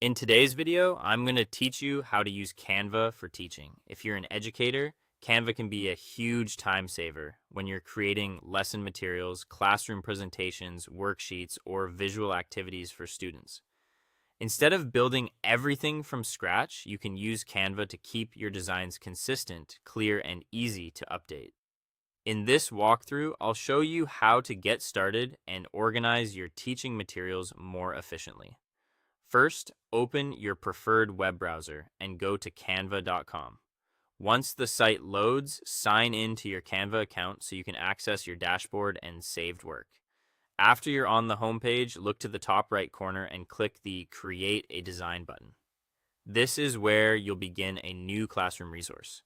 In today's video, I'm going to teach you how to use Canva for teaching. If you're an educator, Canva can be a huge time saver when you're creating lesson materials, classroom presentations, worksheets, or visual activities for students. Instead of building everything from scratch, you can use Canva to keep your designs consistent, clear, and easy to update. In this walkthrough, I'll show you how to get started and organize your teaching materials more efficiently. First, open your preferred web browser and go to canva.com. Once the site loads, sign in to your Canva account so you can access your dashboard and saved work. After you're on the homepage, look to the top right corner and click the Create a Design button. This is where you'll begin a new classroom resource.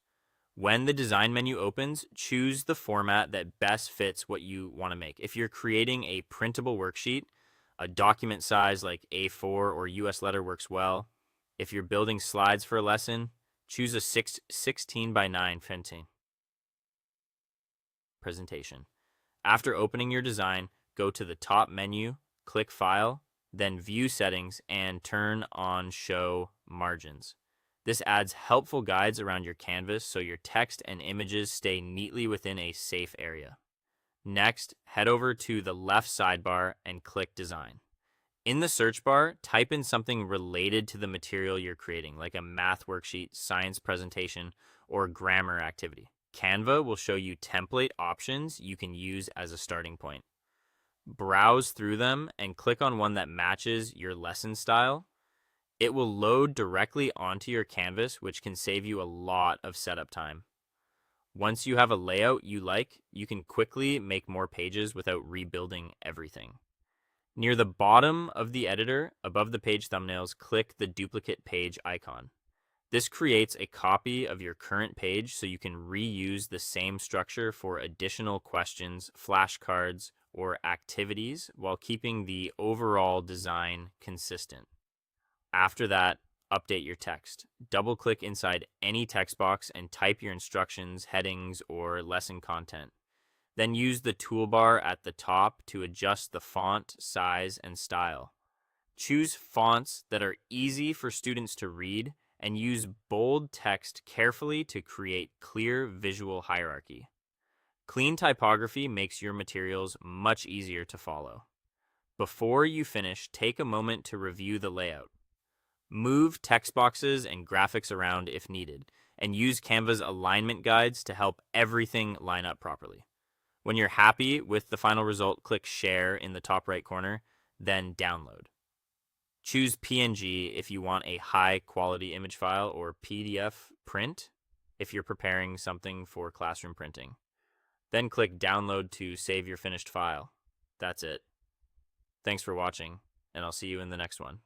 When the design menu opens, choose the format that best fits what you want to make. If you're creating a printable worksheet, a document size like A4 or US letter works well. If you're building slides for a lesson, choose a 16 by 9 printing presentation. After opening your design, go to the top menu, click File, then View Settings, and turn on Show Margins. This adds helpful guides around your canvas so your text and images stay neatly within a safe area. Next, head over to the left sidebar and click Design. In the search bar, type in something related to the material you're creating, like a math worksheet, science presentation, or grammar activity. Canva will show you template options you can use as a starting point. Browse through them and click on one that matches your lesson style. It will load directly onto your canvas, which can save you a lot of setup time. Once you have a layout you like, you can quickly make more pages without rebuilding everything. Near the bottom of the editor, above the page thumbnails, click the duplicate page icon. This creates a copy of your current page so you can reuse the same structure for additional questions, flashcards, or activities while keeping the overall design consistent. After that, update your text. Double-click inside any text box and type your instructions, headings, or lesson content. Then use the toolbar at the top to adjust the font, size, and style. Choose fonts that are easy for students to read and use bold text carefully to create clear visual hierarchy. Clean typography makes your materials much easier to follow. Before you finish, take a moment to review the layout. Move text boxes and graphics around if needed, and use Canva's alignment guides to help everything line up properly. When you're happy with the final result, click Share in the top right corner, then Download. Choose PNG if you want a high-quality image file, or PDF print if you're preparing something for classroom printing. Then click Download to save your finished file. That's it. Thanks for watching, and I'll see you in the next one.